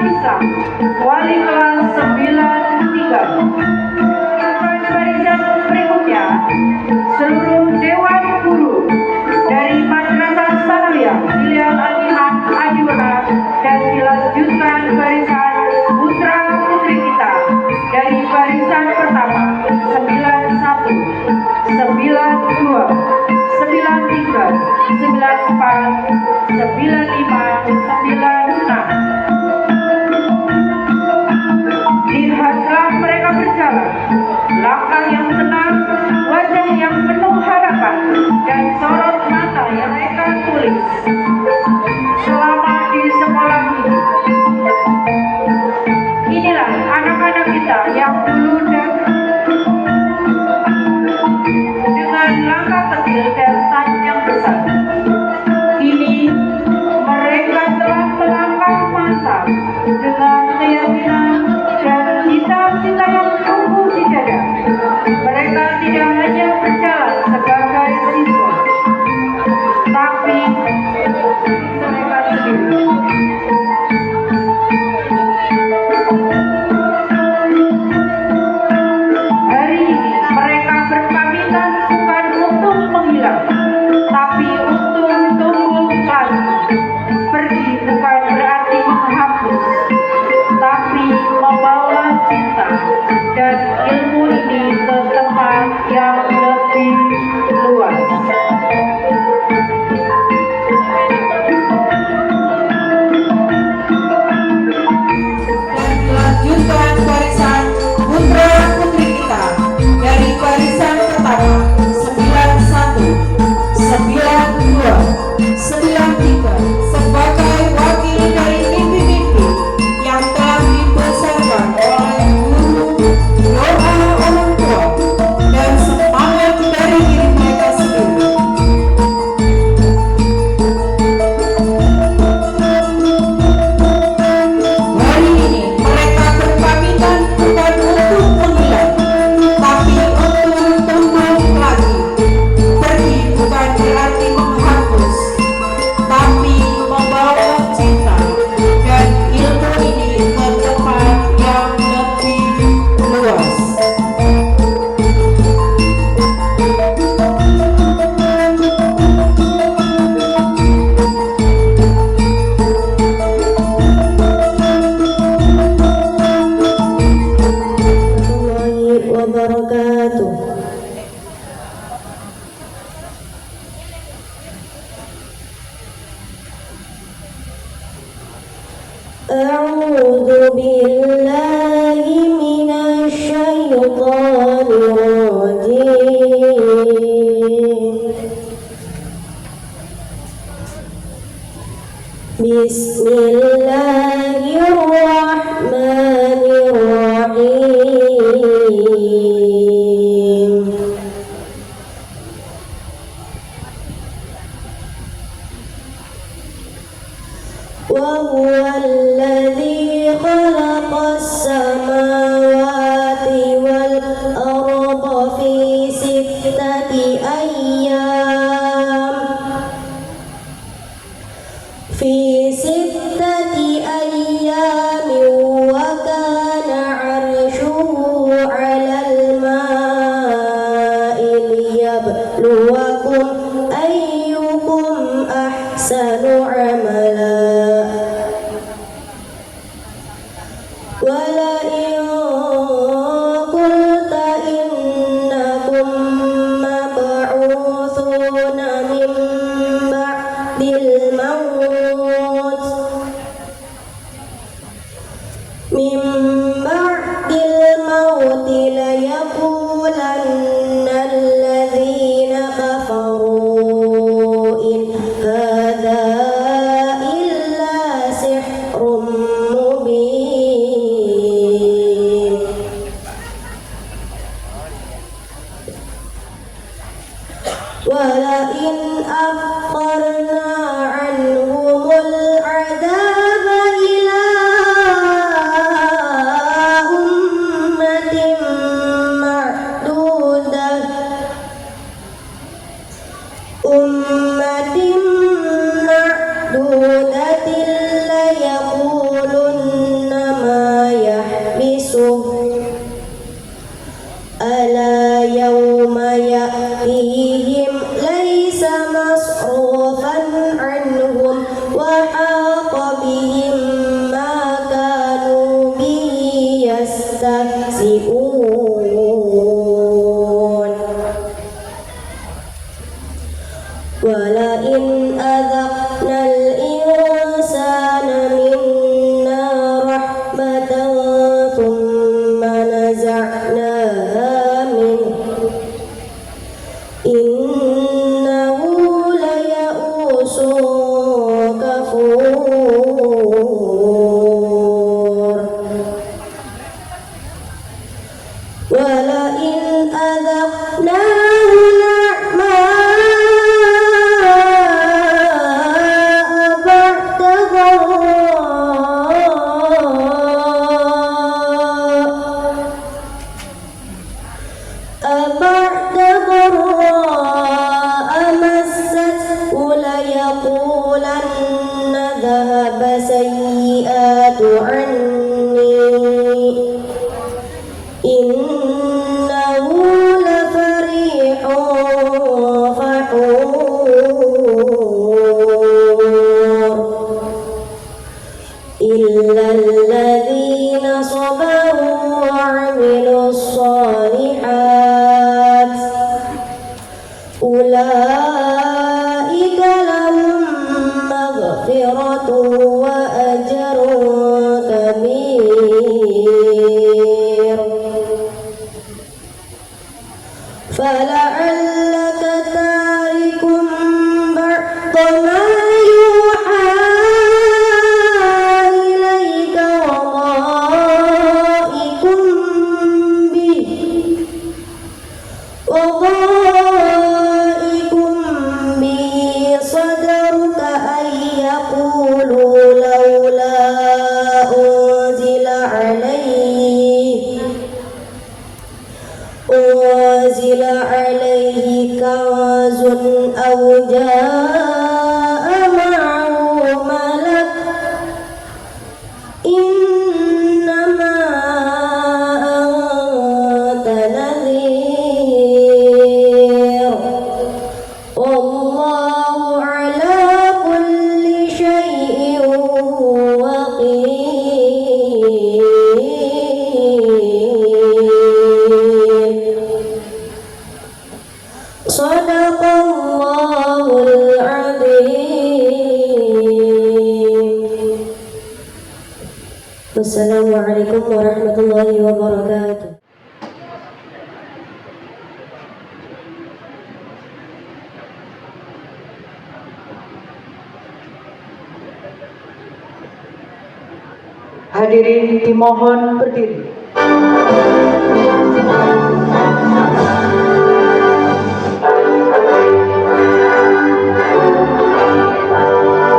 Islam Wali kelas 93. Pada barisan berikutnya, seluruh Dewan Guru dari Madrasah Sanawiyah Filial Al-Iman Adiwala dan dilanjutkan barisan putra putri kita dari barisan pertama 91, 92, 93, 94, 95, 96. Lihatlah mereka berjalan, langkah yang tenang, wajah yang penuh harapan, dan sorot mata yang mereka tulis selama di sekolah ini. Inilah anak-anak kita yang dulu dan dengan langkah kecil dan yang besar. Kini mereka telah melangkah mantap dengan keyakinan dan cita-cita yang tumbuh di dada. Mereka tidak hanya berjalan sebagai siswa, tapi mereka sendiri. Hari ini mereka berpamitan bukan untuk menghilang, tapi untuk tumbuh lagi. Pergi bukan berarti menghapus, tapi membawa cinta dan ilmu ini ke tempat yang lebih luas. Dan dilanjutkan barisan putra putri kita dari barisan pertama 91, 92, 93 sebagai wakil dari mimpi-mimpi yang telah dibesarkan oleh guru, doa orang tua, dan semangat dari diri mereka sendiri. Hari ini mereka berpamitan bukan untuk menghilang, tapi untuk tumbuh lagi. Pergi bukan berarti menghapus, tapi membawa cinta dan ilmu ini ke tempat yang lebih luas. Warahmatullahi wabarakatuh. A'udzu billahi minasy syaithanir rajim. Bismillahirrahmanirrahim. وهو الذي خلق السماوات والأرض في ستة أيام وكان عرشه على الماء ليبلوكم أيكم أحسن عملا ولئن قلت إنكم مبعوثون من بعد الموت ليقولن الذين كفروا إن هذا إلا سحر مبين ولئن أخرنا عنهم العذاب إلى أمة معدودة ليقولن وَلَئِنْ أَذَقْنَا الْإِنْسَانَ مِنَّا رَحْمَةً ثُمَّ نَزَعْنَاهَا مِنْهُ إِنَّهُ لَيَئُوسٌ كَفُورٌ وَلَئِنْ أَذَقْنَاهُ نَعْمَاءَ بَعْدَ ضَرَّاءَ مَسَّتْهُ لَيَقُولَنَّ ذَهَبَ السَّيِّئَاتُ عَنِّي إِنَّهُ لَفَرِحٌ فَخُورٌ إِلَّا الَّذِينَ صَبَرُوا وَعَمِلُوا الصَّالِحَاتِ أُولَئِكَ لَهُم مَّغْفِرَةٌ وَأَجْرٌ كَبِيرٌ فَلَعَلَّكَ تَارِكٌ بَعْضَ مَا يُوحَىٰ إِلَيْكَ وَضَائِقٌ بِهِ صَدْرُكَ أَن يَقُولُوا لَوْلَا أُنزِلَ عَلَيْهِ كَنزٌ أَوْ جَاءَ مَعَهُ مَلَكٌ إِنَّمَا أَنتَ نَذِيرٌ وَاللَّهُ عَلَى كُلِّ شَيْءٍ وَكِيلٌ صدق الله العظيم. Wassalamualaikum warahmatullahi wabarakatuh. Hadirin dimohon berdiri. Thank you.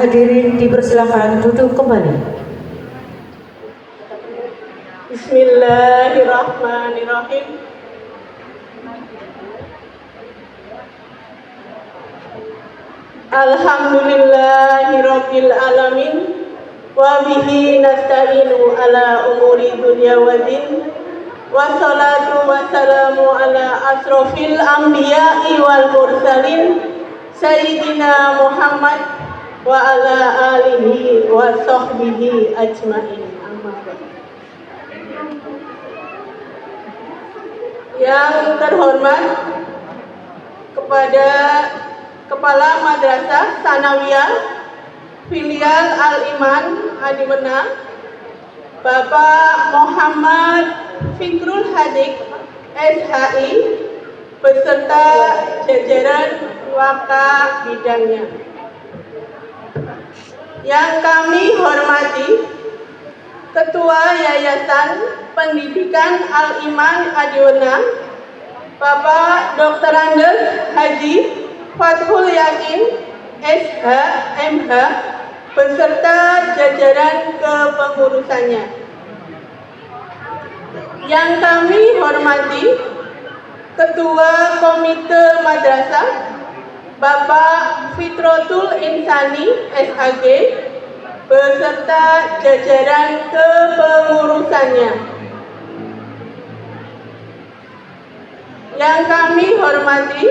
Hadirin dipersilakan duduk kembali. Bismillahirrahmanirrahim. Alhamdulillahirabbil alamin wa bihi nasta'inu ala umuri dunya waddin. Wassalatu wassalamu ala asrofil anbiya'i wal mursalin Sayyidina Muhammad wa ala alihi wa sahbihi ajma'in. Yang terhormat kepada Kepala Madrasah Sanawiyah Filial Al-Iman Adiwena, Bapak Muhammad Fikrul Hadik SHI beserta jajaran waka bidangnya. Yang kami hormati Ketua Yayasan Pendidikan Al-Iman Adiwena, Bapak Dr. Andes Haji Fathul Yakin SH MH beserta jajaran kepengurusannya. Yang kami hormati Ketua Komite Madrasah Bapak Fitrotul Insani SAG beserta jajaran kepengurusannya. Yang kami hormati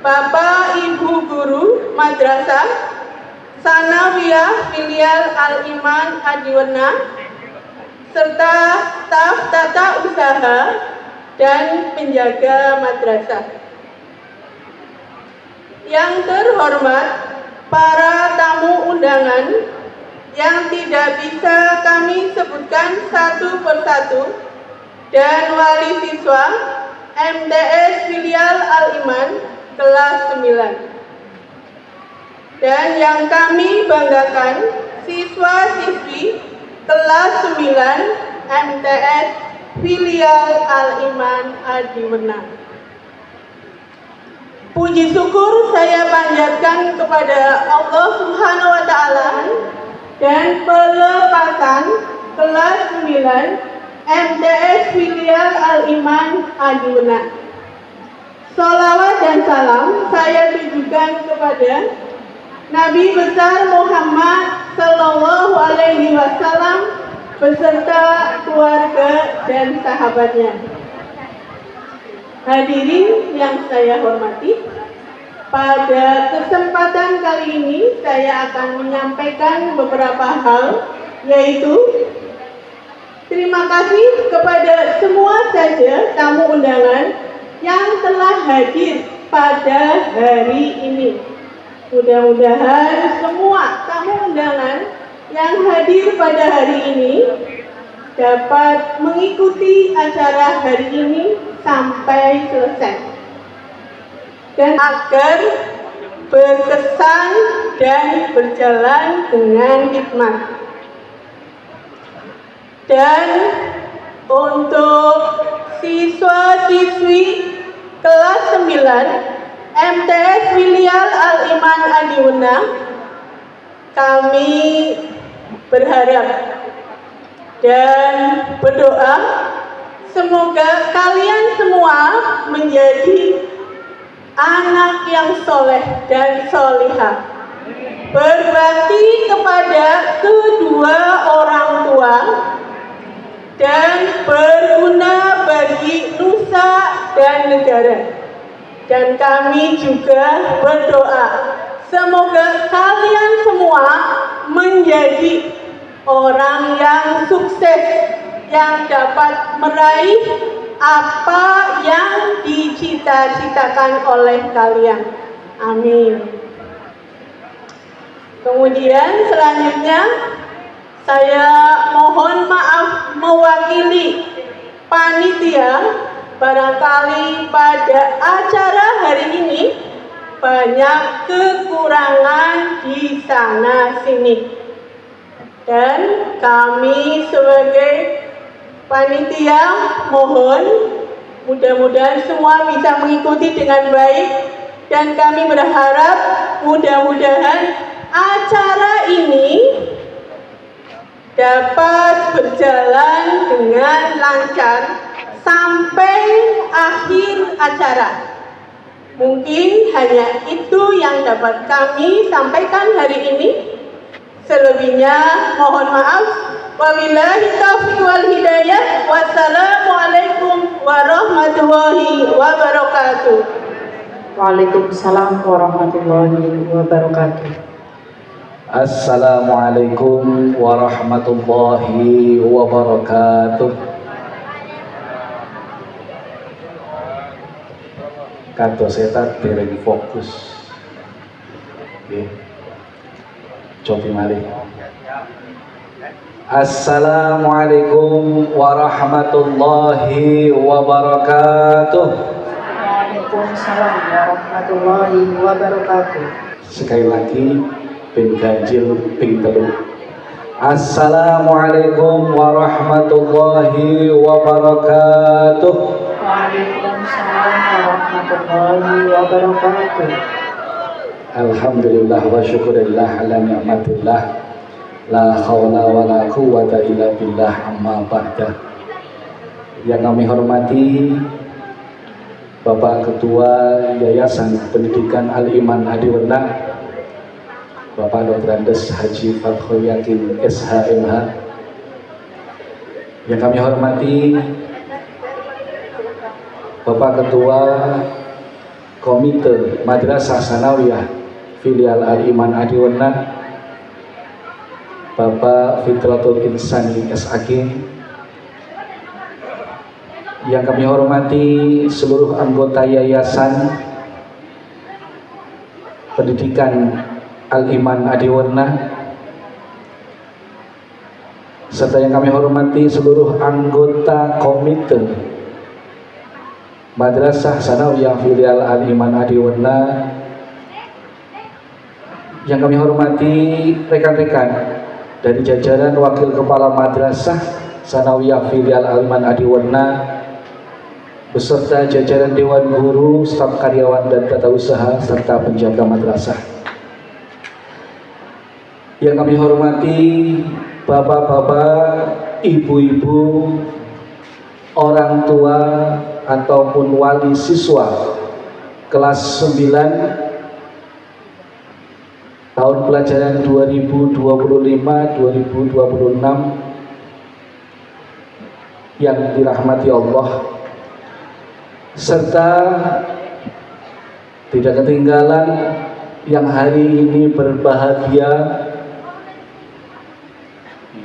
Bapak Ibu Guru Madrasah Sanawiyah Filial Al-Iman Adiwena serta staf tata usaha dan penjaga madrasah. Yang terhormat para tamu undangan yang tidak bisa kami sebutkan satu persatu dan wali siswa MTS Filial Al-Iman kelas 9. Dan yang kami banggakan siswa-siswi kelas 9 MTS Filial Al-Iman Adiwena. Puji syukur saya panjatkan kepada Allah Subhanahu wa Ta'ala dan pelepasan kelas 9 MTS Filial Al-Iman Adiwena. Salawat dan salam saya tujukan kepada Nabi besar Muhammad Sallallahu Alaihi Wasallam beserta keluarga dan sahabatnya. Hadirin yang saya hormati, pada kesempatan kali ini saya akan menyampaikan beberapa hal, yaitu terima kasih kepada semua saja tamu undangan yang telah hadir pada hari ini. Mudah-mudahan semua tamu undangan yang hadir pada hari ini dapat mengikuti acara hari ini sampai selesai dan agar berkesan dan berjalan dengan hikmat. Dan untuk siswa-siswi kelas 9 MTS Filial Al-Iman Adiwena, kami berharap dan berdoa semoga kalian semua menjadi anak yang soleh dan solihah, berbakti kepada kedua orang tua dan berguna bagi nusa dan negara. Dan kami juga berdoa semoga kalian semua menjadi orang yang sukses, yang dapat meraih apa yang dicita-citakan oleh kalian. Amin. Kemudian selanjutnya saya mohon maaf mewakili panitia, barangkali pada acara hari ini banyak kekurangan di sana sini. Dan kami sebagai panitia mohon mudah-mudahan semua bisa mengikuti dengan baik, dan kami berharap mudah-mudahan acara ini dapat berjalan dengan lancar sampai akhir acara. Mungkin hanya itu yang dapat kami sampaikan hari ini. Selebihnya mohon maaf. Wabillahi taufiq wal hidayah. Wassalamualaikum warahmatullahi wabarakatuh. Waalaikumsalam warahmatullahi wabarakatuh. Assalamualaikum warahmatullahi wabarakatuh. Kata setan dereng fokus. Nggih. Cobi malih. Assalamualaikum warahmatullahi wabarakatuh. Waalaikumsalam warahmatullahi wabarakatuh. Sekali lagi ping ganjil ping telu. Assalamualaikum warahmatullahi wabarakatuh. Waalaikumsalam warahmatullahi wabarakatuh. Alhamdulillah wa syukurillah ala ni'matillah. La hawla wa la quwwata illa billah amma ba'da. Yang kami hormati Bapak Ketua Yayasan Pendidikan Al-Iman Adiwena, Bapak Dr. Andes Haji Fathul Yakin SHMH. Yang kami hormati Bapak Ketua Komite Madrasah Sanawiyah Filial Al-Iman Adiwena, Bapak Fitratul Insani SAG. Yang kami hormati seluruh anggota Yayasan Pendidikan Al-Iman Adiwena, serta yang kami hormati seluruh anggota Komite Madrasah Sanawiyah Filial Al-Iman Adiwena. Yang kami hormati rekan-rekan dari jajaran Wakil Kepala Madrasah Sanawiyah Filial Al-Iman Adiwena beserta jajaran Dewan Guru, staf karyawan dan tata usaha serta penjaga madrasah. Yang kami hormati bapak-bapak, ibu-ibu, orang tua ataupun wali siswa kelas 9 tahun pelajaran 2025-2026 yang dirahmati Allah, serta tidak ketinggalan yang hari ini berbahagia,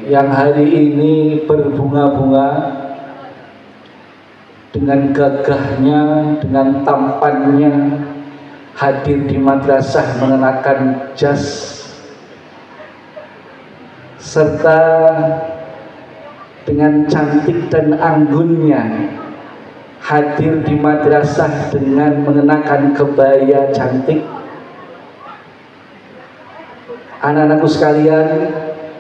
yang hari ini berbunga-bunga dengan gagahnya, dengan tampannya hadir di madrasah mengenakan jas, serta dengan cantik dan anggunnya hadir di madrasah dengan mengenakan kebaya cantik. Anak-anakku sekalian,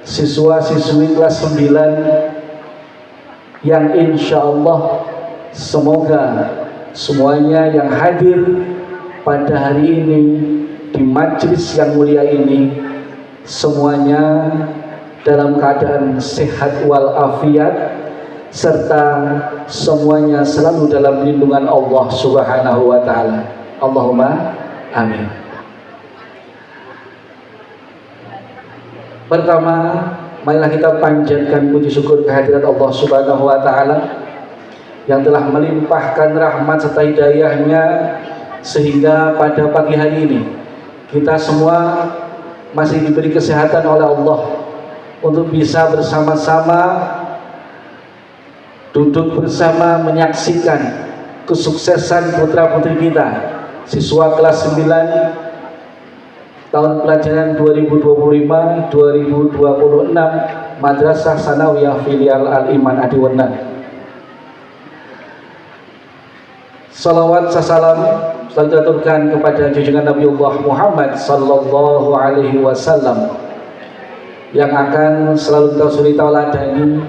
siswa-siswi kelas 9 yang insya Allah semoga semuanya yang hadir pada hari ini di majelis yang mulia ini semuanya dalam keadaan sehat walafiat, serta semuanya selalu dalam lindungan Allah Subhanahu wa taala. Allahumma amin. Pertama, marilah kita panjatkan puji syukur kehadirat Allah Subhanahu wa taala yang telah melimpahkan rahmat serta hidayahnya sehingga pada pagi hari ini kita semua masih diberi kesehatan oleh Allah untuk bisa bersama-sama duduk bersama menyaksikan kesuksesan putra-putri kita, siswa kelas 9 tahun pelajaran 2025-2026 Madrasah Sanawiyah Filial Al-Iman Adiwena. Salawat salam selalu diaturkan kepada junjungan Nabiullah Muhammad sallallahu alaihi wasallam yang akan selalu kita suri tauladani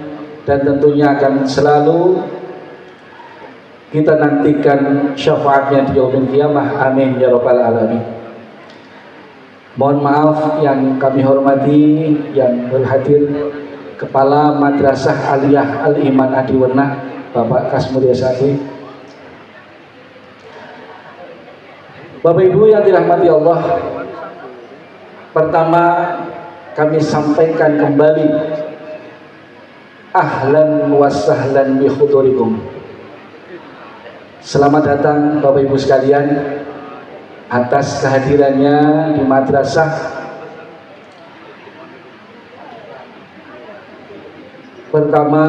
dan tentunya akan selalu kita nantikan syafaatnya di yaumil qiyamah. Amin ya rabbal alamin. Mohon maaf yang kami hormati, yang berhadir Kepala Madrasah Aliyah Al-Iman Adiwenah, Bapak Kasmurya Sakti. Bapak Ibu yang dirahmati Allah, pertama kami sampaikan kembali ahlan wa sahlan bi hudurikum. Selamat datang Bapak Ibu sekalian atas kehadirannya di madrasah. Pertama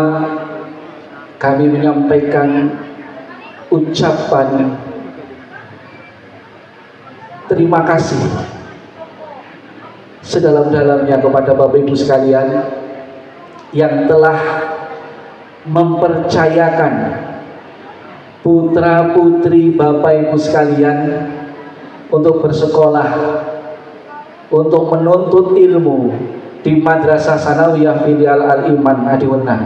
kami menyampaikan ucapan terima kasih sedalam-dalamnya kepada Bapak Ibu sekalian yang telah mempercayakan putra-putri Bapak Ibu sekalian untuk bersekolah, untuk menuntut ilmu di Madrasah Sanawiyah Filial Al-Iman Adiwenah.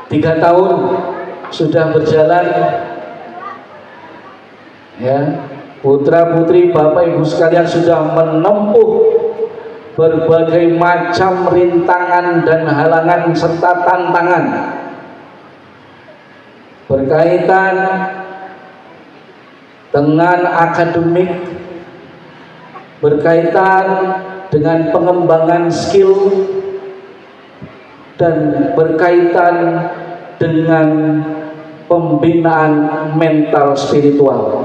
3 tahun sudah berjalan, ya, putra-putri Bapak Ibu sekalian sudah menempuh berbagai macam rintangan dan halangan serta tantangan berkaitan dengan akademik, berkaitan dengan pengembangan skill, dan berkaitan dengan pembinaan mental spiritual.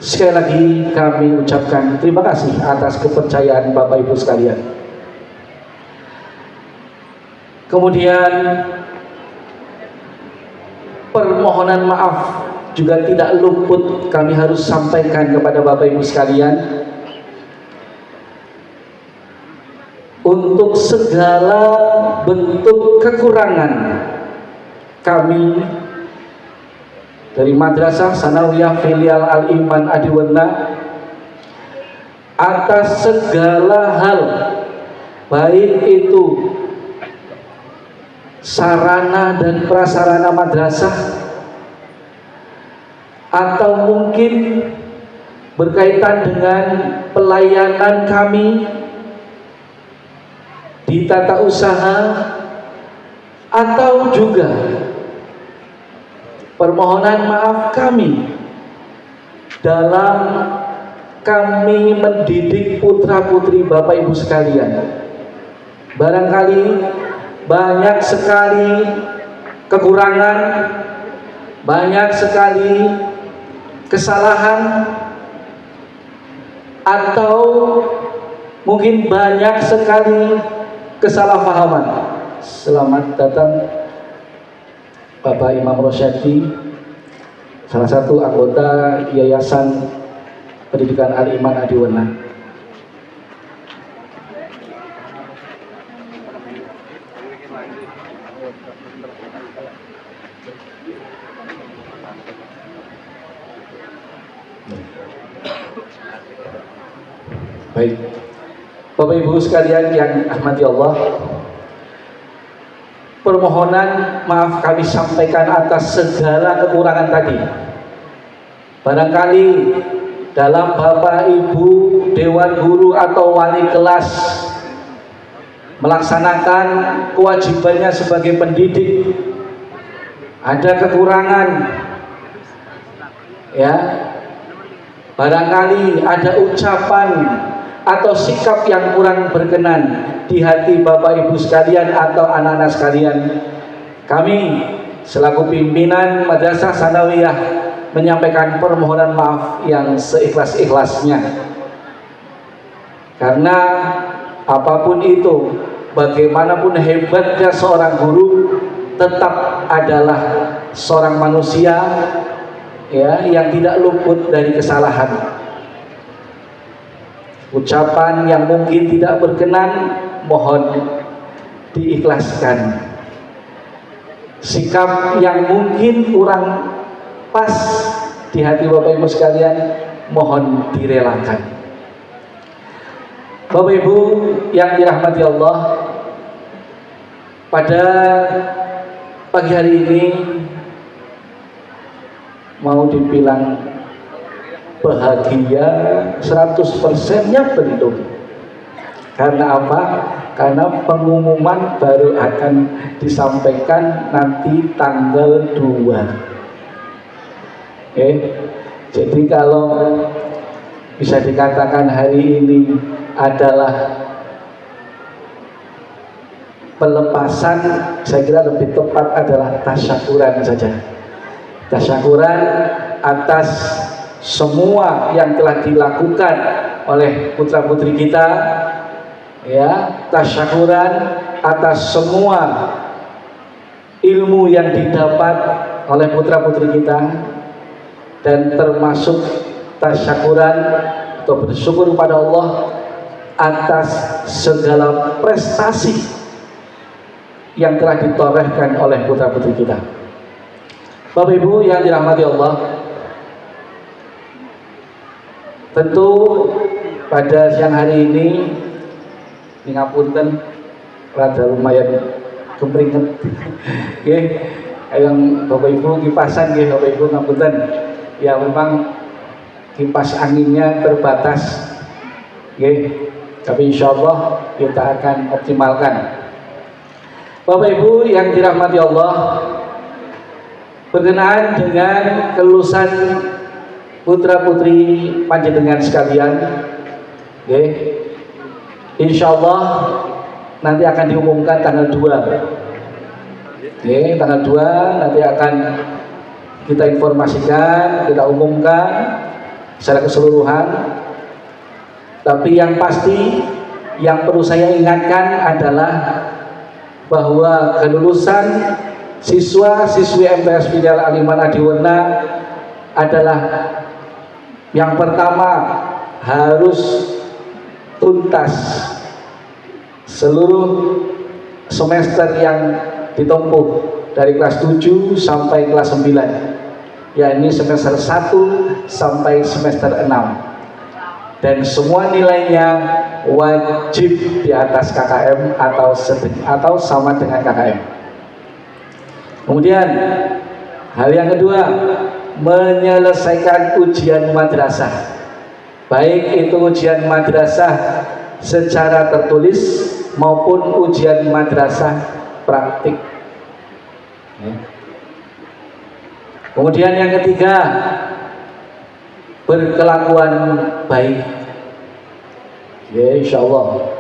Sekali lagi kami ucapkan terima kasih atas kepercayaan Bapak Ibu sekalian. Kemudian permohonan maaf juga tidak luput kami harus sampaikan kepada Bapak Ibu sekalian untuk segala bentuk kekurangan kami dari Madrasah Sanawiyah Filial Al-Iman Adiwenah atas segala hal, baik itu sarana dan prasarana madrasah atau mungkin berkaitan dengan pelayanan kami di tata usaha, atau juga permohonan maaf kami dalam kami mendidik putra-putri Bapak Ibu sekalian. Barangkali banyak sekali kekurangan, banyak sekali kesalahan, atau mungkin banyak sekali kesalahpahaman. Selamat datang Bapak Imam Rosyadi, salah satu anggota Yayasan Pendidikan Al-Iman Adiwenah. Baik, Bapak Ibu sekalian yang rahmati Allah, permohonan maaf kami sampaikan atas segala kekurangan tadi. Barangkali dalam Bapak Ibu Dewan Guru atau wali kelas melaksanakan kewajibannya sebagai pendidik ada kekurangan, ya, barangkali ada ucapan atau sikap yang kurang berkenan di hati Bapak Ibu sekalian atau anak-anak sekalian, kami selaku pimpinan Madrasah Sanawiyah menyampaikan permohonan maaf yang seikhlas-ikhlasnya. Karena apapun itu, bagaimanapun hebatnya seorang guru, tetap adalah seorang manusia, ya, yang tidak luput dari kesalahan. Ucapan yang mungkin tidak berkenan mohon diikhlaskan. Sikap yang mungkin kurang pas di hati Bapak Ibu sekalian mohon direlakan. Bapak Ibu yang dirahmati Allah, pada pagi hari ini mau dibilang bahagia 100%-nya belum. Karena apa? Karena pengumuman baru akan disampaikan nanti tanggal 2. Jadi kalau bisa dikatakan hari ini adalah pelepasan, saya kira lebih tepat adalah tasyakuran saja. Tasyakuran atas semua yang telah dilakukan oleh putra-putri kita, ya, tasyakuran atas semua ilmu yang didapat oleh putra-putri kita, dan termasuk tasyakuran atau bersyukur kepada Allah atas segala prestasi yang telah ditorehkan oleh putra-putri kita. Bapak Ibu yang dirahmati Allah, tentu pada siang hari ini ngapunten rada lumayan kemringet. Nggih, yang Bapak Ibu kipasan nggih Bapak Ibu ngapunten. Ya memang kipas anginnya terbatas. Nggih, tapi insyaallah kita akan optimalkan. Bapak Ibu yang dirahmati Allah, berkenaan dengan kelulusan putra-putri panjenengan sekalian, insyaallah nanti akan diumumkan tanggal 2. Tanggal 2 nanti akan kita informasikan, kita umumkan secara keseluruhan. Tapi yang pasti yang perlu saya ingatkan adalah bahwa kelulusan siswa-siswi MTS Filial Al-Iman Adiwarna adalah yang pertama harus tuntas seluruh semester yang ditempuh dari kelas 7 sampai kelas 9, yakni semester 1 sampai semester 6, dan semua nilainya wajib di atas KKM atau sama dengan KKM. Kemudian hal yang kedua, menyelesaikan ujian madrasah, baik itu ujian madrasah secara tertulis maupun ujian madrasah praktik. Kemudian yang ketiga, berkelakuan baik, ya insyaallah.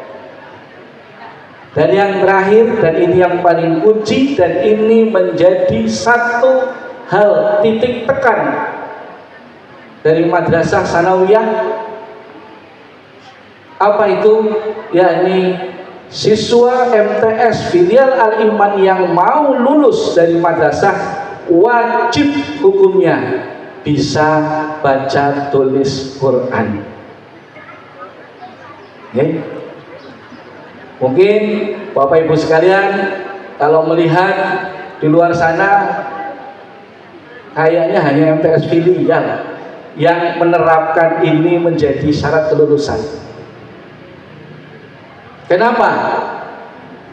Dan yang terakhir, dan ini yang paling kunci, dan ini menjadi satu hal titik tekan dari madrasah sanawiyah, apa itu? Yakni siswa MTS Filial Al-Iman yang mau lulus dari madrasah wajib hukumnya bisa baca tulis Quran. Mungkin Bapak Ibu sekalian kalau melihat di luar sana kayaknya hanya MTS Filial yang menerapkan ini menjadi syarat kelulusan. Kenapa?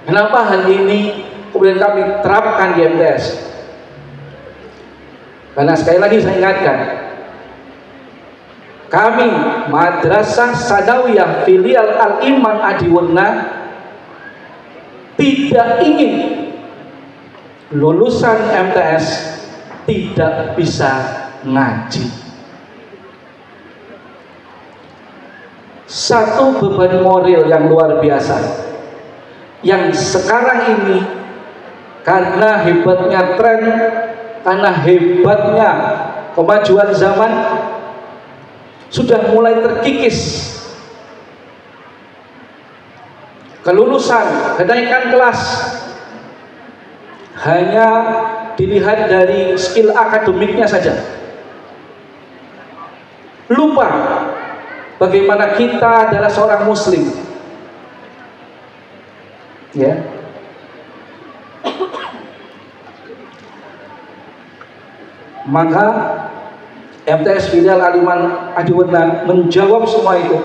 Kenapa hal ini kemudian kami terapkan di MTS? Karena sekali lagi saya ingatkan, kami Madrasah Sanawiyah Filial Al-Iman Adiwarna tidak ingin lulusan MTS tidak bisa ngaji. Satu beban moral yang luar biasa yang sekarang ini karena hebatnya tren, karena hebatnya kemajuan zaman sudah mulai terkikis. Kelulusan, kenaikan kelas hanya dilihat dari skill akademiknya saja. Lupa bagaimana kita adalah seorang muslim. Ya. Maka MTS Filial Al-Iman Adiwarna menjawab semua itu.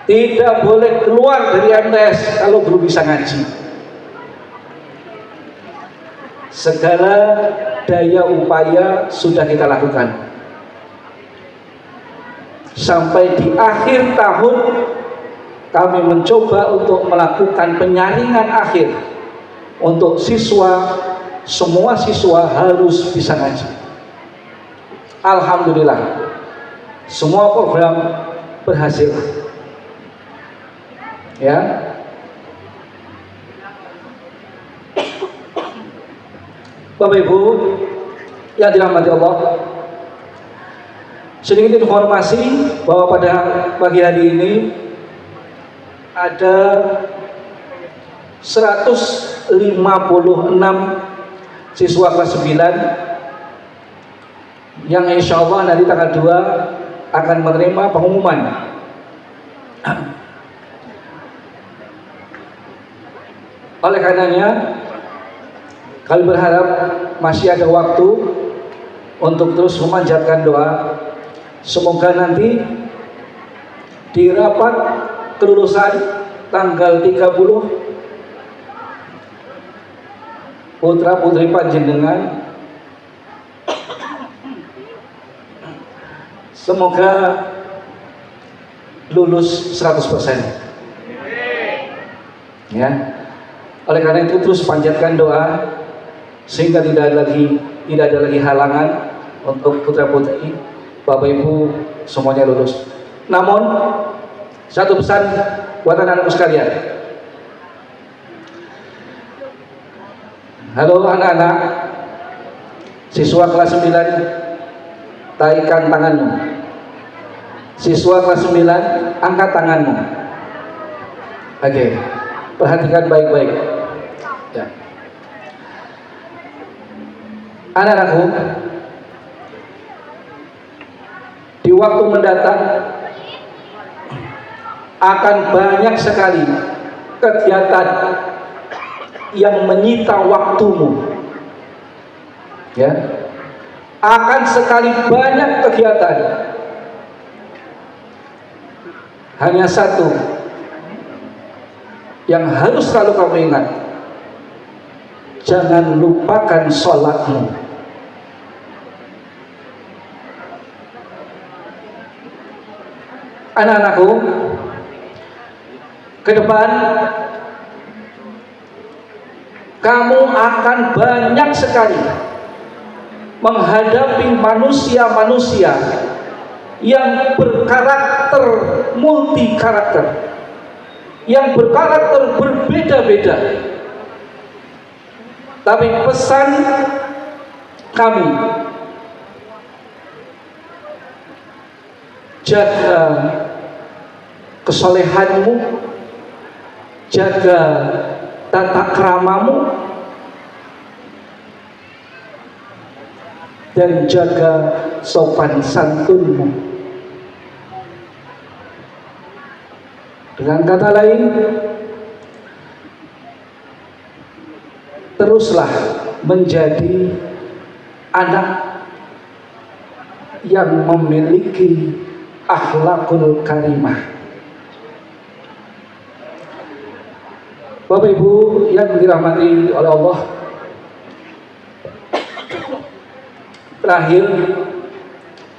Tidak boleh keluar dari MTS kalau belum bisa ngaji. Segala daya upaya sudah kita lakukan. Sampai di akhir tahun kami mencoba untuk melakukan penyaringan akhir untuk semua siswa harus bisa ngaji. Alhamdulillah, semua program berhasil. Ya, Bapak Ibu yang dirahmati Allah, sedikit informasi bahwa pada pagi hari ini ada 156 siswa kelas 9 yang insya Allah nanti tanggal 2 akan menerima pengumuman. Oleh karenanya kami berharap masih ada waktu untuk terus memanjatkan doa. Semoga nanti di rapat kelulusan tanggal 30 putra putri panjenengan semoga lulus 100%. Ya. Oleh karena itu terus panjatkan doa sehingga tidak ada lagi halangan untuk putra putri Bapak Ibu semuanya lulus. Namun satu pesan buat anak-anakku sekalian. Halo anak-anak, siswa kelas 9, taikan tanganmu. Siswa kelas 9, angkat tanganmu. Oke, perhatikan baik-baik. Ya. Anak-anakku, di waktu mendatang akan banyak sekali kegiatan yang menyita waktumu. Ya, akan sekali banyak kegiatan. Hanya satu yang harus selalu kamu ingat, jangan lupakan sholatmu. Anak-anakku, ke depan kamu akan banyak sekali menghadapi manusia-manusia yang berkarakter multi karakter, yang berkarakter berbeda-beda. Tapi pesan kami, jaga kesolehanmu, jaga tata kramamu, dan jaga sopan santunmu. Dengan kata lain, teruslah menjadi anak yang memiliki akhlakul karimah. Bapak Ibu yang dirahmati oleh Allah, terakhir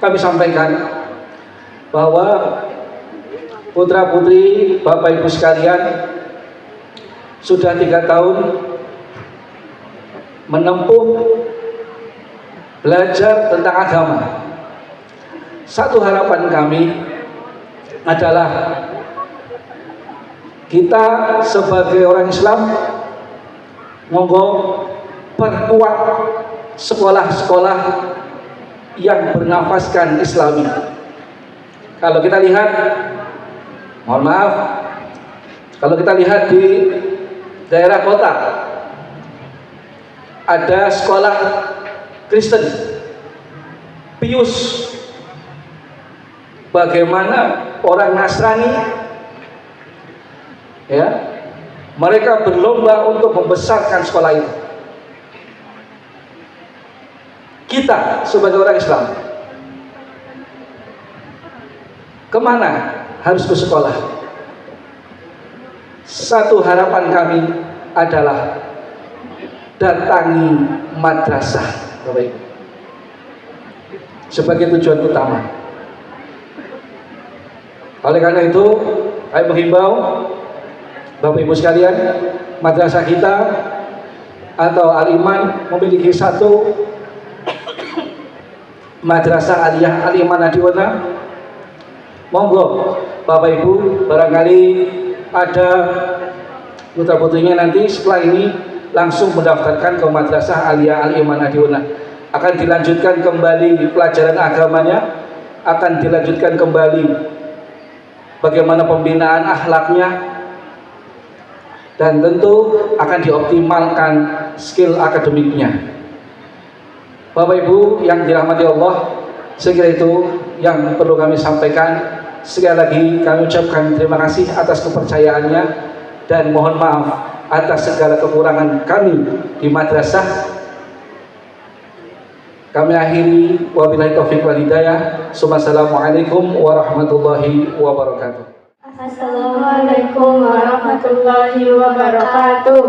kami sampaikan bahwa putra putri Bapak Ibu sekalian sudah 3 tahun menempuh belajar tentang agama. Satu harapan kami adalah kita sebagai orang Islam monggo perkuat sekolah-sekolah yang bernafaskan Islami. Kalau kita lihat, mohon maaf, kalau kita lihat di daerah kota ada sekolah Kristen pius. Bagaimana orang Nasrani, ya, mereka berlomba untuk membesarkan sekolah itu. Kita sebagai orang Islam kemana harus bersekolah? Satu harapan kami adalah datangi madrasah. Bapak Ibu, sebagai tujuan utama. Oleh karena itu, saya menghimbau Bapak Ibu sekalian, madrasah kita atau Al-Iman memiliki satu madrasah aliyah Al-Iman Adiwana. Monggo Bapak Ibu, barangkali ada putra-putrinya nanti setelah ini langsung mendaftarkan ke madrasah aliyah Al-Iman Adiwana. Akan dilanjutkan kembali pelajaran agamanya, akan dilanjutkan kembali bagaimana pembinaan akhlaknya, dan tentu akan dioptimalkan skill akademiknya. Bapak Ibu yang dirahmati Allah, sekira itu yang perlu kami sampaikan. Sekali lagi kami ucapkan terima kasih atas kepercayaannya dan mohon maaf atas segala kekurangan kami di madrasah. Kami akhiri, wabillahi taufiq wal hidayah. Assalamualaikum warahmatullahi wabarakatuh. Assalamualaikum warahmatullahi wabarakatuh.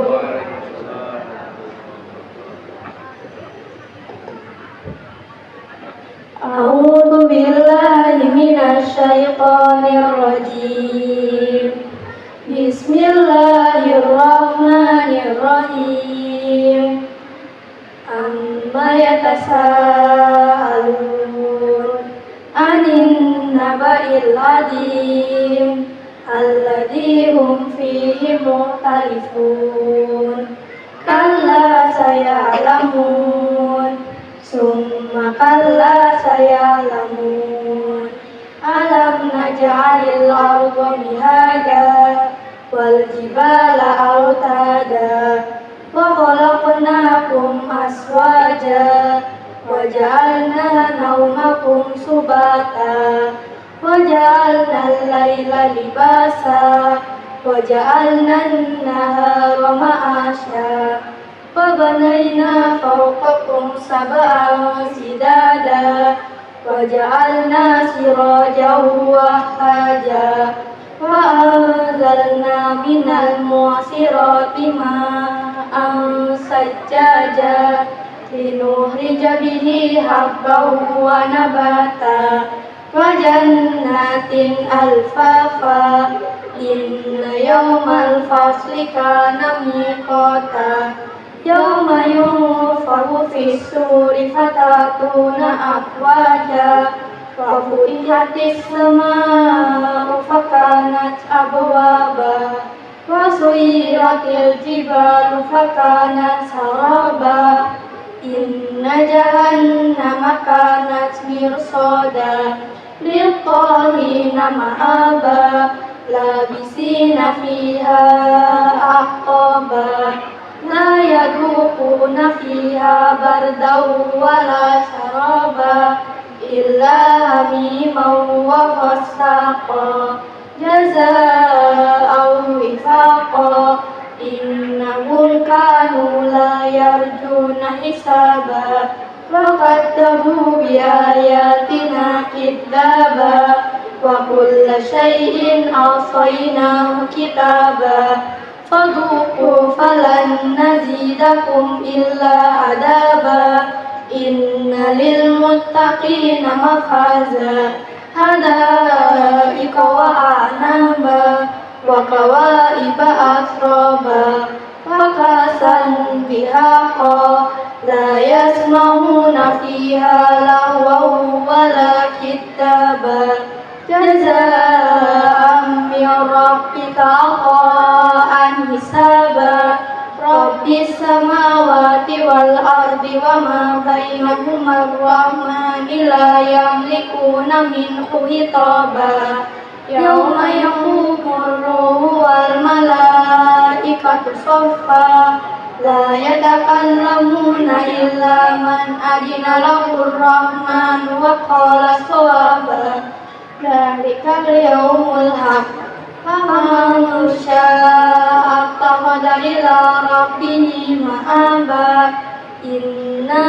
A'udzu billahi minasy syaithanir rajim. Bismillahirrahmanirrahim. Amma yatasaalun 'anil naba'il 'adzim alladzi hum fihi mukhtalifun. Kalla saya'lamun, summa kalla saya'lamun. Alam naj'alil arda mihada wal jibala autada wa khalaqnakum aswaja wa ja'alna naumakum subata wa ja'alna al-laila libasa wa ja'alna an-nahara ma'asha wa banayna fawqakum sab'an sidada wa ja'alna sirajan wahhaja wa anzalna minal mu'sirati ma'an sajjaja linukhrija bihi habban wa nabata wa jannatin alfafa inna yawmal fasli kana miqata yawma yunfaru fis suri fatatuna afwaja wa futihatis samaa'u fakanat abwaba wa suyiratil jibalu fakanat saraba inna jahannama kanat mirsada lit-taghina ma'aba labisina fiha ahqaba la yaduquna fiha bardaw wala syaraba illa hamiman wa ghassaqa jazaa'an wifaqa innahum kanu la yarjuna hisaba wa kadzabu bi ayatina kidzaba wa kulla syai'in ahsaynahu kitaba fadhuqu falan nazidakum illa adaba inna lil muttaqina mafaza hada'iqa wa a'naba wa kawaiba atraba wa kasan bihaqa la yasma'una fiha lahwan wala kittaba jazaa'an min rabbika 'ata'an hisaba rabbis samawati wal ardi wa ma bainahuma ar-rahmani la yamlikuna minhu hitaba yawma yaqumur ruhu wal malaikatu saffa la yatakallamuna illa man adina lahu ar-rahmanu wa qala sawaba dzalikal yawmul haqq faman syaa'a ittakhadha ila rabbih ma'aba inna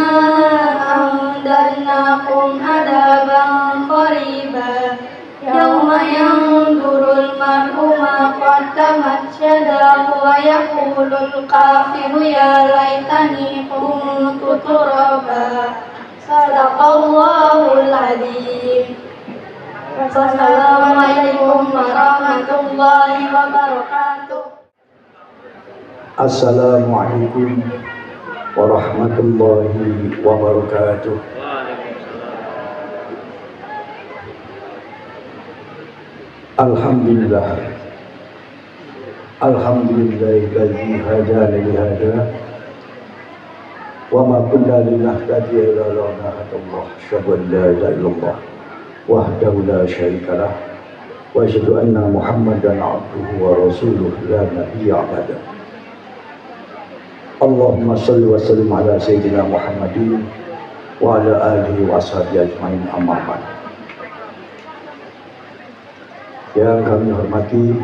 andarnakum adaban qariba yawma yanzurul mar'u ma qaddamat yadahu wa yaqulul kafiru ya laitani kuntu ترابا صدق الله العظيم. Wassalamualaikum warahmatullahi wabarakatuh. Assalamualaikum warahmatullahi wabarakatuh. Alhamdulillah. Alhamdulillahilladzi hadana li hada wa ma kunna linahtadiya laula an hadallah. Asyhadu an la ilaha illallah wahdahu la syarika lah wa asyhadu anna Muhammadan abduhu wa rasuluh la nabiyya ba'da. Allahumma shalli wa sallim ala sayyidina Muhammadin wa ala alihi wa ashabihi ajmain, amma ba'd. Yang kami hormati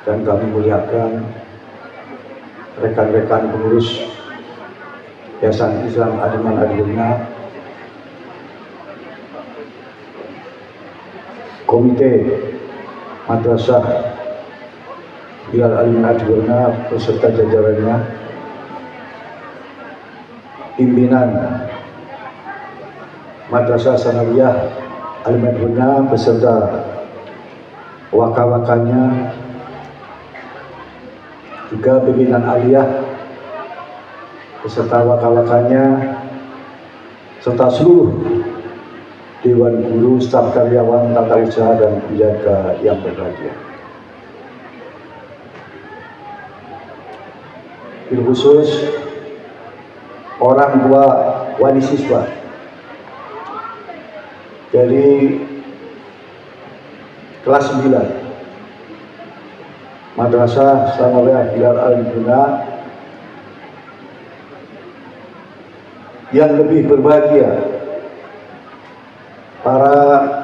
dan kami muliakan rekan-rekan pengurus Yayasan Islam Adiman Adilna, Komite Madrasah Hilal Aliman Adilna beserta jajarannya, pimpinan Madrasah Sanawiyah Aliman Adilna beserta wakil-wakilnya, juga pimpinan aliyah beserta wakil-wakilnya, serta seluruh dewan guru, staf karyawan, tata usaha dan penjaga yang berbahagia. Bil khusus orang tua wali siswa dari kelas 9 Madrasah Sanawiyah Hilal Al-Buna yang lebih berbahagia, para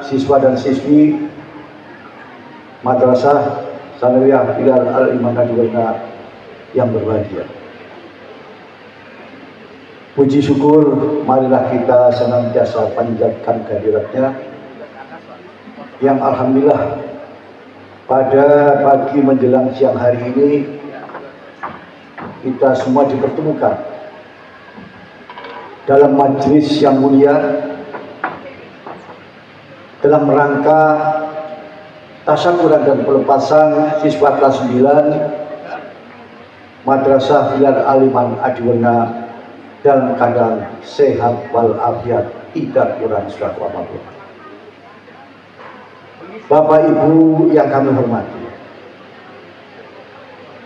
siswa dan siswi Madrasah Sanawiyah Hilal Al-Iman Al-Buna yang berbahagia. Puji syukur marilah kita senantiasa panjatkan kehadiratnya yang alhamdulillah pada pagi menjelang siang hari ini kita semua dipertemukan dalam majelis yang mulia dalam rangka tasyakuran dan pelepasan siswa kelas 9 Madrasah Hilal Aliman Adiwana dalam keadaan sehat walafiat, tidak kurang suatu apapun. Bapak Ibu yang kami hormati,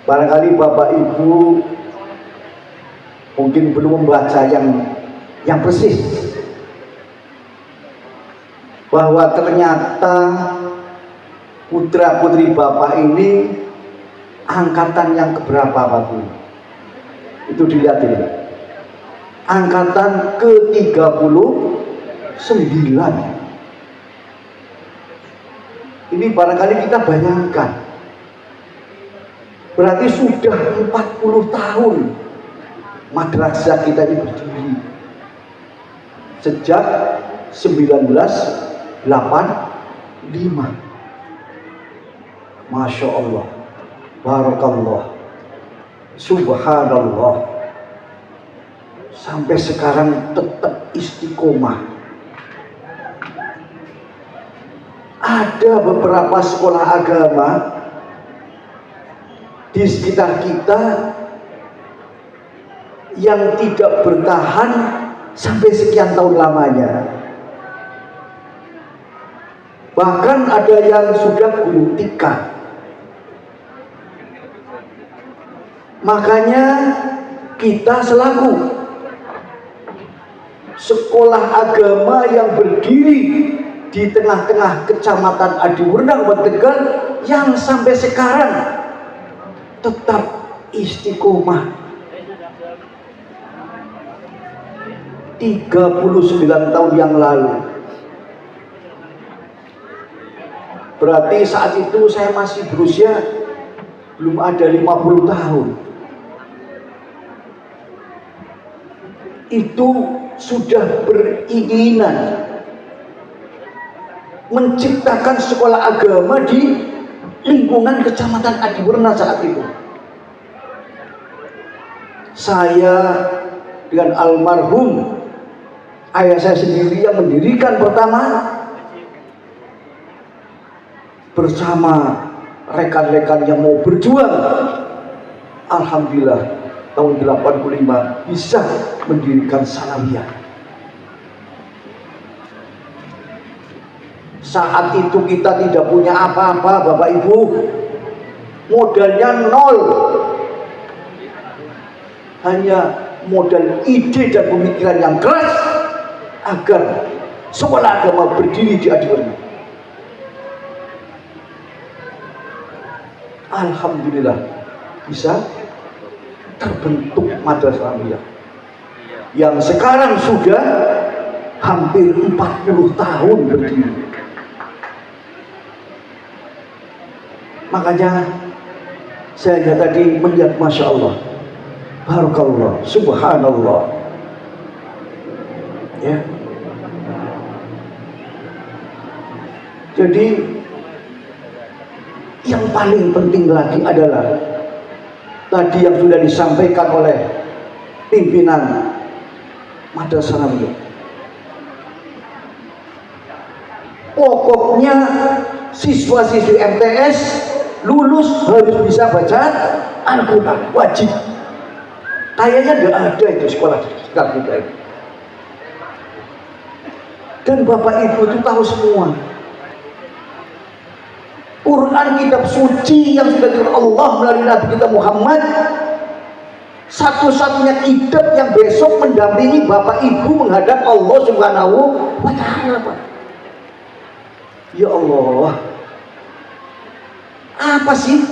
barangkali Bapak Ibu mungkin belum membaca yang persis bahwa ternyata putra putri Bapak ini angkatan yang keberapa Bapak Ibu? Itu dilihat ini, angkatan ke-39. Ini barangkali kita bayangkan, berarti sudah 40 tahun madrasah kita ini berdiri sejak 1985. Masya Allah, barakallah, subhanallah, sampai sekarang tetap istiqomah. Ada beberapa sekolah agama di sekitar kita yang tidak bertahan sampai sekian tahun lamanya. Bahkan ada yang sudah gulung tikar. Makanya kita selaku sekolah agama yang berdiri di tengah-tengah Kecamatan Adiwerna, Kabupaten Tegal, yang sampai sekarang tetap istiqomah. 39 tahun yang lalu. Berarti saat itu saya masih berusia belum ada 50 tahun. Itu sudah beringinan menciptakan sekolah agama di lingkungan Kecamatan Adiwerna saat itu. Saya dengan almarhum ayah saya sendiri yang mendirikan pertama bersama rekan-rekan yang mau berjuang. Alhamdulillah tahun 85 bisa mendirikan Sanawiyah. Saat itu kita tidak punya apa-apa Bapak Ibu, modalnya nol, hanya modal ide dan pemikiran yang keras agar sekolah agama berdiri di Adiwarna. Alhamdulillah bisa terbentuk Madrasah Sanawiyah yang sekarang sudah hampir 40 tahun berdiri. Makanya saya tadi melihat Masya Allah, Barakallah, Subhanallah, ya. Jadi yang paling penting lagi adalah tadi yang sudah disampaikan oleh pimpinan Madrasah Sanawiyah. Pokoknya siswa-siswi MTS lulus harus bisa baca Al-Quran, wajib. Kayaknya tidak ada itu sekolah sekarang kita ini. Dan Bapak Ibu itu tahu semua, Quran kitab suci yang sudah diturunkan Allah melalui Nabi kita Muhammad, satu-satunya kitab yang besok mendampingi Bapak Ibu menghadap Allah Subhanahu wa Ta'ala. Ya Allah, apa sih?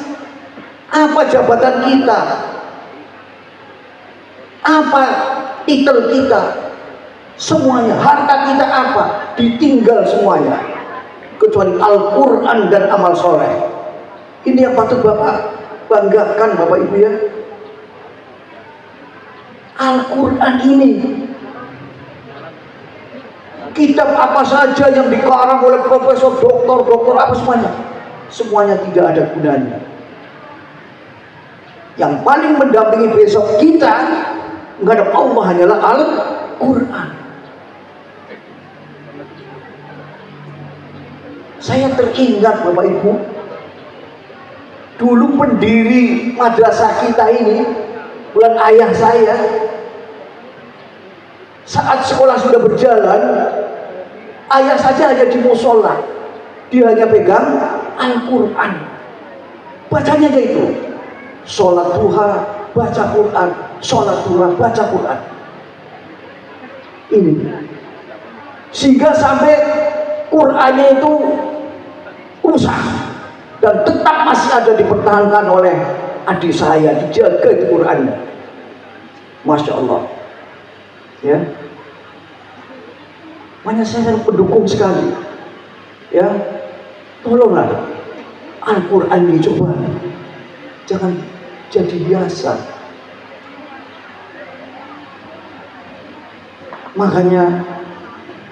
Apa jabatan kita? Apa titel kita? Semuanya, harta kita apa? Ditinggal semuanya, kecuali Al-Quran dan amal soleh. Ini yang patut Bapak banggakan Bapak Ibu ya. Al-Quran ini, kitab apa saja yang dikarang oleh profesor, doktor apa semuanya tidak ada gunanya. Yang paling mendampingi besok kita menghadap Allah hanyalah Al-Quran. Saya teringat Bapak Ibu, dulu pendiri madrasah kita ini bukan ayah saya. Saat sekolah sudah berjalan, ayah saja hanya di musola, dia hanya pegang Al-Quran, bacanya aja itu, sholat duha baca Quran, sholat duha baca Quran. Ini sehingga sampai Qurannya itu rusak dan tetap masih ada dipertahankan oleh adik saya, dijaga itu Qurannya. Masya Allah ya. Makanya saya pendukung sekali ya, tolonglah Al-Quran ini coba jangan jadi biasa. Makanya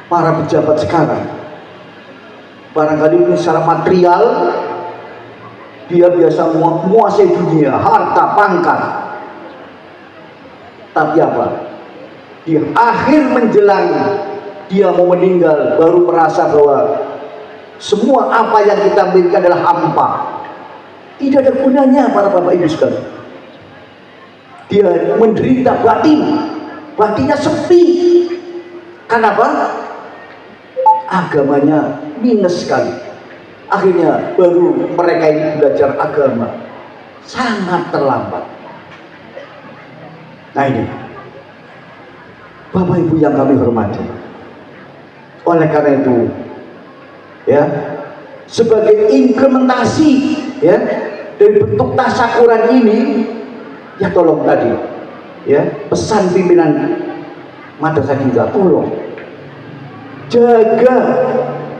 para pejabat sekarang barangkali ini secara material dia biasa menguasai dunia, harta, pangkat, tapi apa? Di akhir menjelang dia mau meninggal baru merasa bahwa semua apa yang kita miliki adalah hampa, tidak ada gunanya para Bapak Ibu sekalian. Dia menderita batinnya sepi. Kenapa? Agamanya minus sekali. Akhirnya baru mereka ini belajar agama sangat terlambat. Nah ini Bapak Ibu yang kami hormati, oleh karena itu ya, sebagai implementasi ya dari bentuk tasyakuran ini, ya tolong tadi ya pesan pimpinan madrasah kita, tolong jaga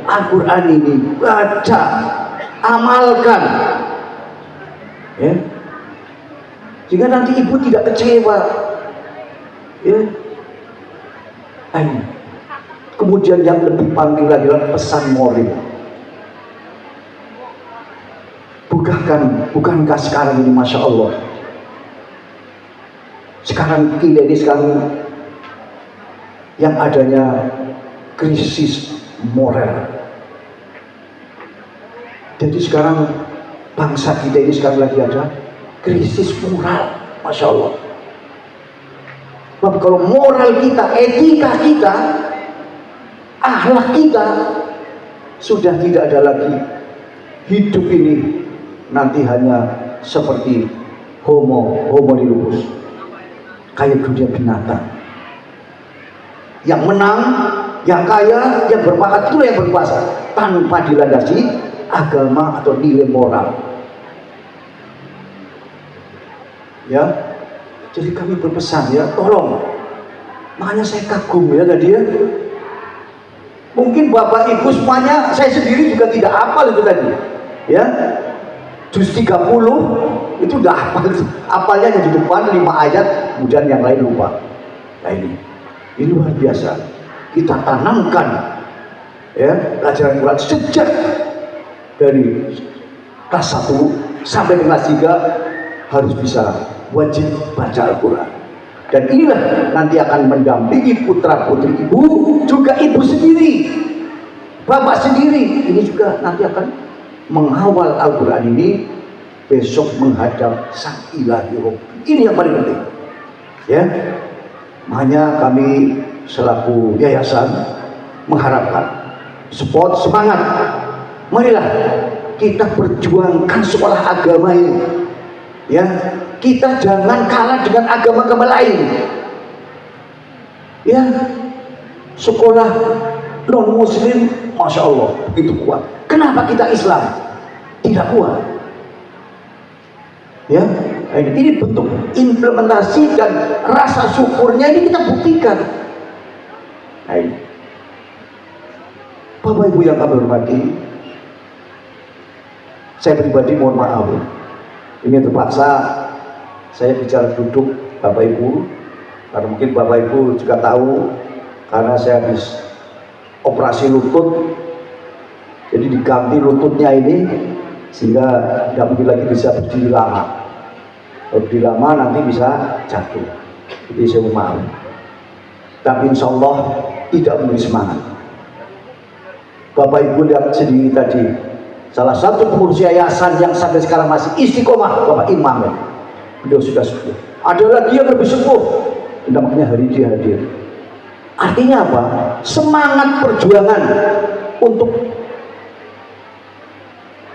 Al-Quran ini, baca, amalkan ya, sehingga nanti ibu tidak kecewa ya. Kemudian yang lebih penting lagi adalah pesan moral. Bukankah sekarang ini Masya Allah, sekarang kita ini sekarang yang adanya krisis moral. Jadi sekarang bangsa kita ini sekarang lagi ada krisis moral, Masya Allah. Tapi kalau moral kita, etika kita, akhlak kita sudah tidak ada lagi, hidup ini nanti hanya seperti homo lupus, kayak dunia binatang. Yang menang, yang kaya, yang berpangkat itu yang berkuasa, tanpa dilandasi agama atau nilai moral. Ya, jadi kami berpesan ya, tolong. Makanya saya kagum ya tadi ya. Mungkin bapak ibu semuanya, saya sendiri juga tidak hafal itu tadi. Ya, juz 30 itu udah hafal. Hafalnya di depan 5 ayat, kemudian yang lain lupa. Nah ini luar biasa. Kita tanamkan ya pelajaran Quran sejak dari kelas 1 sampai kelas 3 harus bisa wajib baca Al-Quran. Dan inilah nanti akan mendampingi putra putri ibu, juga ibu sendiri, bapak sendiri, ini juga nanti akan mengawal Al-Quran ini besok menghadap Sang Ilahi Rabbi. Ini yang paling penting ya. Makanya kami selaku yayasan mengharapkan support, semangat, marilah kita perjuangkan sekolah agama ini ya. Kita jangan kalah dengan agama-agama lain ya. Sekolah non muslim Masya Allah begitu kuat. Kenapa kita Islam tidak kuat ya? Ini bentuk implementasi dan rasa syukurnya ini kita buktikan. Nah, ini Bapak Ibu yang kami hormati, saya pribadi mohon maaf, ini terpaksa saya bicara duduk Bapak Ibu, karena mungkin Bapak Ibu juga tahu, karena saya habis operasi lutut, jadi diganti lututnya ini, sehingga tidak mungkin lagi bisa berdiri lama. Berdiri lama nanti bisa jatuh. Jadi saya mohon maaf. Tapi insya Allah tidak memberi semangat. Bapak Ibu lihat sendiri tadi, salah satu pengurus yayasan yang sampai sekarang masih istiqomah, Bapak Imam ya. Beliau sudah sepuh. Ada lagi yang lebih sepuh, namanya hari dia hadir. Artinya apa? Semangat perjuangan untuk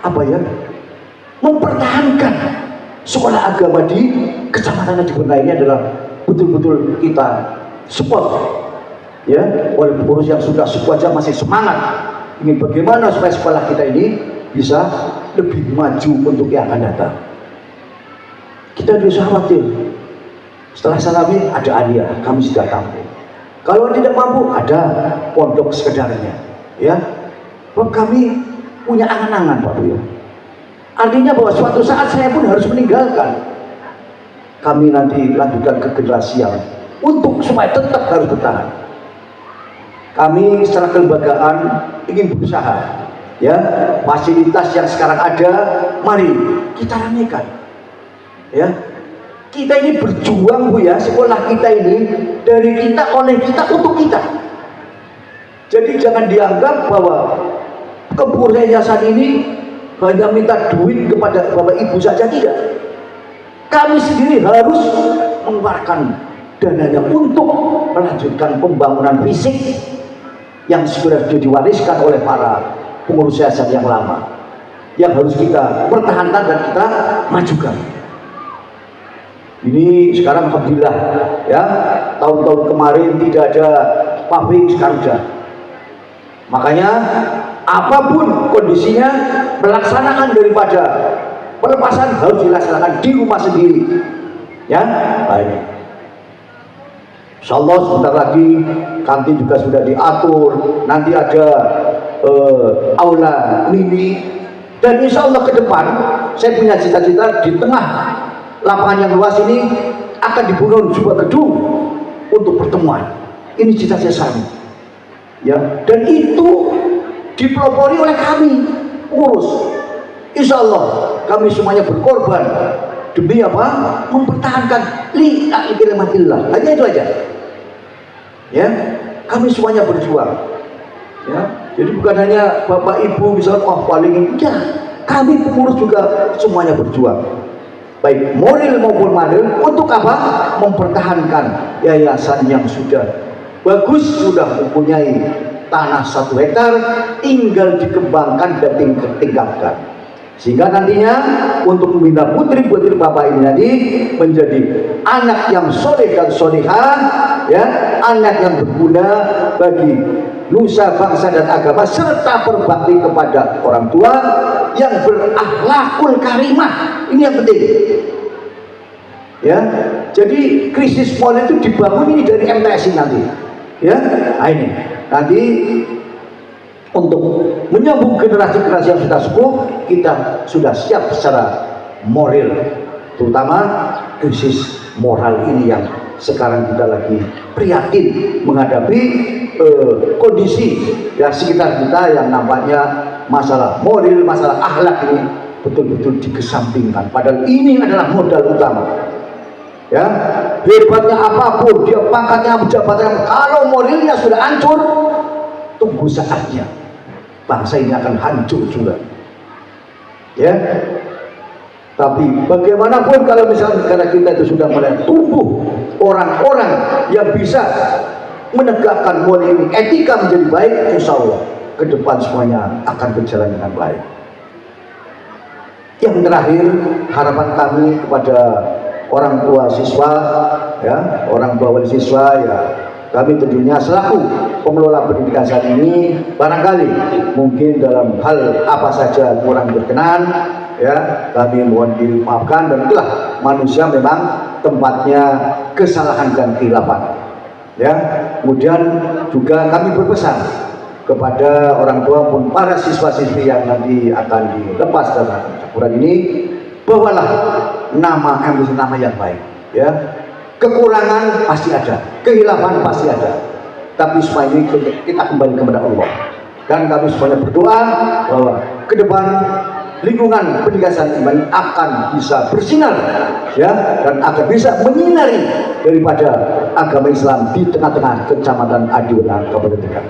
apa ya? Mempertahankan sekolah agama di kecamatan di Bernai ini adalah betul-betul kita support ya. Oleh pengurus yang sudah sepuh aja masih semangat ingin bagaimana supaya sekolah kita ini bisa lebih maju untuk yang akan datang. Kita tidak usah khawatir. Setelah salami ada aliyah, kami sudah tampil. Kalau tidak mampu ada pondok sekedarnya ya. Kami punya angan-angan Pak Bu ya. Artinya bahwa suatu saat saya pun harus meninggalkan. Kami nanti lanjutkan ke generasi yang untuk supaya tetap harus bertahan. Kami secara kelembagaan ingin berusaha ya, fasilitas yang sekarang ada mari kita ramaikan ya. Kita ini berjuang Bu ya, sekolah kita ini dari kita, oleh kita, untuk kita. Jadi jangan dianggap bahwa kepengurus yayasan ini hanya minta duit kepada Bapak Ibu saja, tidak. Kami sendiri harus mengeluarkan dananya untuk melanjutkan pembangunan fisik yang sudah diwariskan oleh para pengurus yayasan yang lama, yang harus kita pertahankan dan kita majukan. Ini sekarang alhamdulillah ya, tahun-tahun kemarin tidak ada paving, sekarang sudah. Makanya apapun kondisinya, pelaksanaan daripada pelepasan harus dilaksanakan di rumah sendiri ya. Baik, insyaallah sebentar lagi kantin juga sudah diatur, nanti ada aula mini, dan insyaallah ke depan saya punya cita-cita di tengah lapangan yang luas ini akan dibangun sebuah gedung untuk pertemuan. Ini cita-cita saya ya, dan itu dipelopori oleh kami pengurus. Insya Allah kami semuanya berkorban demi apa? Mempertahankan li'ilmatillah. Hanya itu aja ya. kami semuanya berjuang. Ya, jadi bukan hanya bapak ibu misalnya paling ini, ya, kami pengurus juga semuanya berjuang, baik moral maupun material. Untuk apa? Mempertahankan yayasan yang sudah bagus, sudah mempunyai tanah 1 hektar, tinggal dikembangkan dan tingkatkan, sehingga nantinya untuk membina putri-putri bapak ini nanti menjadi anak yang soleh dan solehah, ya, anak yang berguna bagi nusa, bangsa dan agama, serta berbakti kepada orang tua yang berakhlakul karimah. Ini yang penting. Ya, jadi krisis moral itu dibangun ini dari MTSI nanti. Ya, nah ini nanti untuk menyambung generasi-generasi yang sudah sepuh, kita sudah siap secara moral, terutama krisis moral ini yang sekarang kita lagi prihatin menghadapi kondisi ya sekitar kita yang nampaknya masalah moral, masalah akhlak ini betul-betul dikesampingkan. Padahal ini adalah modal utama. Ya, hebatnya apapun dia, pangkatnya, jabatannya, kalau moralnya sudah hancur, tunggu saatnya bangsa ini akan hancur juga. Ya, tapi bagaimanapun kalau misalnya negara kita itu sudah mulai tumbuh orang-orang yang bisa menegakkan moral ini, etika menjadi baik, insya Allah ke depan semuanya akan berjalan dengan baik. Yang terakhir, harapan kami kepada orang tua siswa, ya, orang tua wali siswa, ya, kami tentunya selaku pengelola pendidikan saat ini, barangkali mungkin dalam hal apa saja kurang berkenan, ya, kami mohon dimaafkan, dan itulah manusia memang tempatnya kesalahan dan khilafan. Ya, kemudian juga kami berpesan kepada orang tua pun para siswa-siswi yang nanti akan dilepas dalam syukuran ini, bawalah nama yang baik. Ya, kekurangan pasti ada, kehilangan pasti ada, tapi semua ini kita kembali kepada Allah, dan kami semuanya berdoa bahwa ke depan lingkungan pendidikan iman akan bisa bersinar, ya, dan akan bisa menyinari daripada agama Islam di tengah-tengah kecamatan Adiwana, Kabupaten Tegal.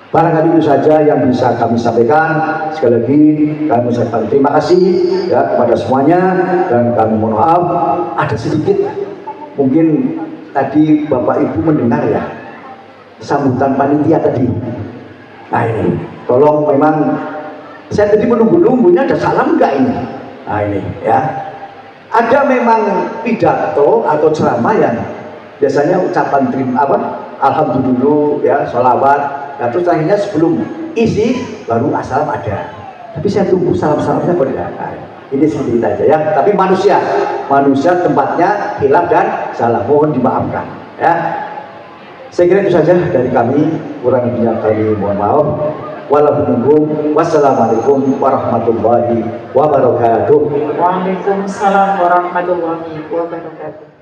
Barangkali itu saja yang bisa kami sampaikan. Sekali lagi kami mengucapkan terima kasih, ya, kepada semuanya, dan kami mohon maaf ada sedikit mungkin tadi Bapak Ibu mendengar, ya, sambutan panitia tadi. Nah ini tolong, memang saya tadi menunggu-nunggunya ada salam enggak ini. Nah ini, ya, ada memang pidato atau ceramah yang biasanya ucapan terima apa, alhamdulillah, ya, sholawat, nah, terus akhirnya sebelum isi baru assalam ada. Tapi saya tunggu salam-salamnya pada. Nah, ini sedikit aja, ya. Tapi manusia tempatnya hilaf dan salah, mohon dimaafkan, ya. Saya kira itu saja dari kami, kurang lebihnya kami mohon maaf. Wassalamualaikum warahmatullahi wabarakatuh. Waalaikumsalam warahmatullahi wabarakatuh.